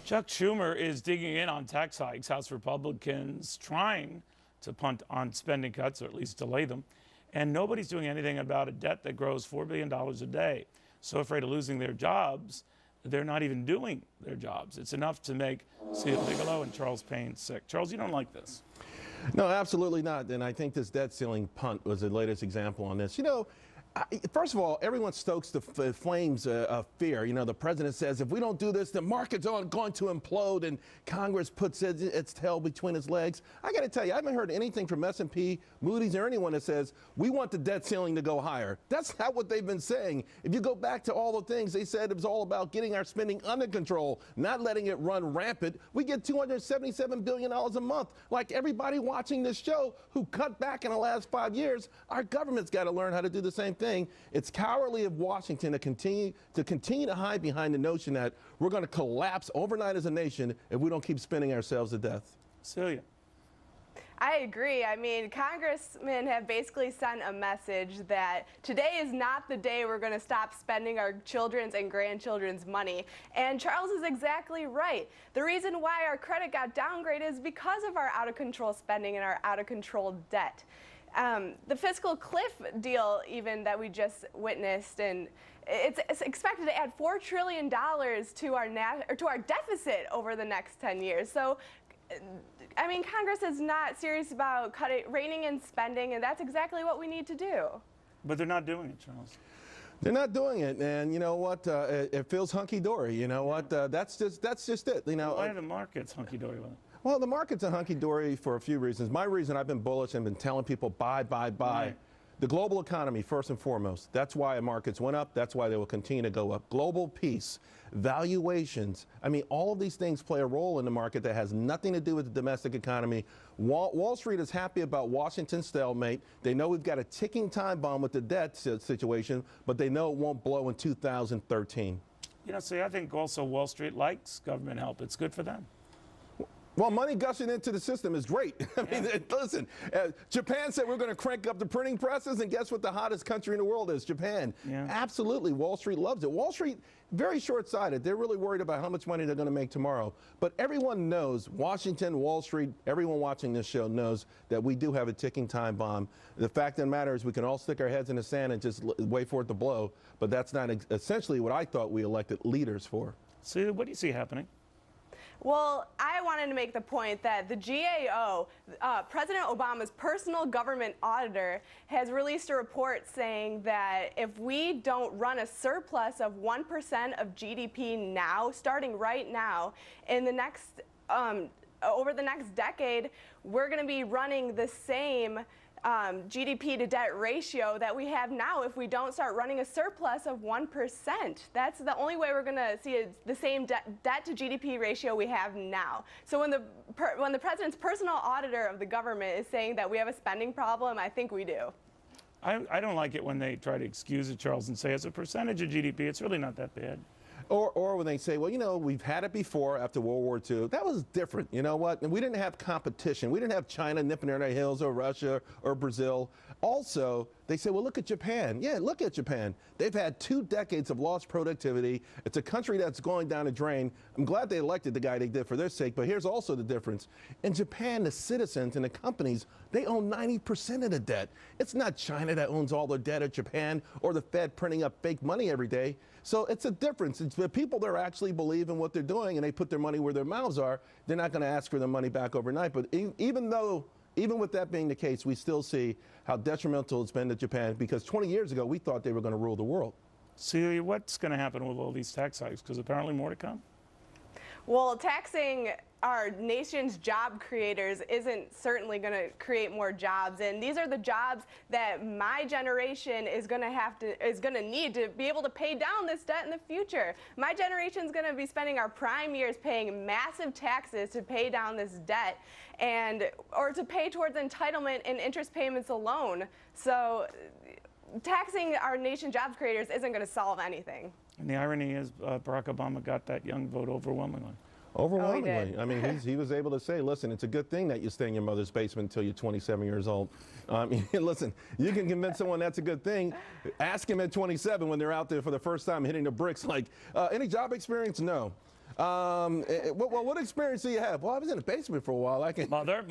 Chuck Schumer is digging in on tax hikes. House Republicans trying to punt on spending cuts, or at least delay them. And nobody's doing anything about a debt that grows $4 billion a day. So afraid of losing their jobs, they're not even doing their jobs. It's enough to make Celia Bigelow and Charles Payne sick. Charles, you don't like this. No, absolutely not. And I think this debt ceiling punt was the latest example on this. You know, first of all, everyone stokes the flames of fear. You know, the president says if we don't do this, the markets are going to implode, and Congress puts its tail between its legs. I got to tell you, I haven't heard anything from S&P, Moody's, or anyone that says we want the debt ceiling to go higher. That's not what they've been saying. If you go back to all the things they said, it was all about getting our spending under control, not letting it run rampant. We get $277 billion a month. Like everybody watching this show who cut back in the last 5 years, our government's got to learn how to do the same thing. It's cowardly of Washington to continue to hide behind the notion that we're going to collapse overnight as a nation if we don't keep spending ourselves to death. Celia. I agree. I mean, congressmen have basically sent a message that today is not the day we're going to stop spending our children's and grandchildren's money. And Charles is exactly right. The reason why our credit got downgraded is because of our out-of-control spending and our out-of-control debt. The fiscal cliff deal even that we just witnessed, and it's expected to add $4 trillion to our deficit over the next 10 years. So, I mean, Congress is not serious about reining in spending, and that's exactly what we need to do. But they're not doing it, Charles. They're not doing it, and you know what? It feels hunky-dory. You know what? That's just it. You know. Why are the markets hunky-dory with it? Well, the market's a hunky-dory for a few reasons. My reason, I've been bullish and been telling people buy. Right. The global economy, first and foremost. That's why markets went up. That's why they will continue to go up. Global peace, valuations. I mean, all of these things play a role in the market that has nothing to do with the domestic economy. Wall Street is happy about Washington's stalemate. They know we've got a ticking time bomb with the debt situation, but they know it won't blow in 2013. You know, see, I think also Wall Street likes government help. It's good for them. Well, money gushing into the system is great. I mean, listen, Japan said we're going to crank up the printing presses, and guess what the hottest country in the world is? Japan. Yeah. Absolutely. Wall Street loves it. Wall Street, very short-sighted. They're really worried about how much money they're going to make tomorrow. But everyone knows, Washington, Wall Street, everyone watching this show knows that we do have a ticking time bomb. The fact of the matter is we can all stick our heads in the sand and just wait for it to blow. But that's not essentially what I thought we elected leaders for. So what do you see happening? Well, I wanted to make the point that the GAO, President Obama's personal government auditor, has released a report saying that if we don't run a surplus of 1% of GDP now, starting right now, in the next, over the next decade, we're going to be running the same GDP to debt ratio that we have now if we don't start running a surplus of 1%. That's the only way we're going to see the same debt to GDP ratio we have now. So when the president's personal auditor of the government is saying that we have a spending problem, I think we do. I don't like it when they try to excuse it, Charles, and say as a percentage of GDP, it's really not that bad. Or when they say, well, you know, we've had it before after World War II. That was different. You know what? And we didn't have competition. We didn't have China nipping at our heels, or Russia or Brazil. Also, they say, well, look at Japan. Yeah, look at Japan. They've had 2 decades of lost productivity. It's a country that's going down the drain. I'm glad they elected the guy they did for their sake, but here's also the difference. In Japan, the citizens and the companies, they own 90% of the debt. It's not China that owns all the debt of Japan, or the Fed printing up fake money every day. So it's a difference. It's the people that actually believe in what they're doing and they put their money where their mouths are, they're not going to ask for their money back overnight. But even with that being the case, we still see how detrimental it's been to Japan, because 20 years ago, we thought they were going to rule the world. Celia, what's going to happen with all these tax hikes? Because apparently more to come. Well, taxing our nation's job creators isn't certainly going to create more jobs, and these are the jobs that my generation is going to need to be able to pay down this debt in the future. My generation is going to be spending our prime years paying massive taxes to pay down this debt, or to pay towards entitlement and interest payments alone. So taxing our nation's job creators isn't going to solve anything. And the irony is Barack Obama got that young vote overwhelmingly. Overwhelmingly. I mean, he was able to say, listen, it's a good thing that you stay in your mother's basement until you're 27 years old. Listen, you can convince someone that's a good thing. Ask him at 27 when they're out there for the first time hitting the bricks, like, any job experience? No. What experience do you have? Well, I was in the basement for a while. I can. Mother.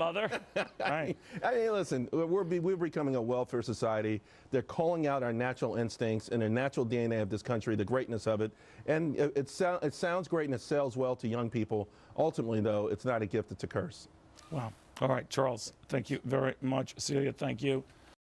Right. I mean, listen, we're becoming a welfare society. They're calling out our natural instincts and the natural DNA of this country, the greatness of it. And it sounds great and it sells well to young people. Ultimately, though, it's not a gift, it's a curse. Wow. All right, Charles, thank you very much. Celia, thank you.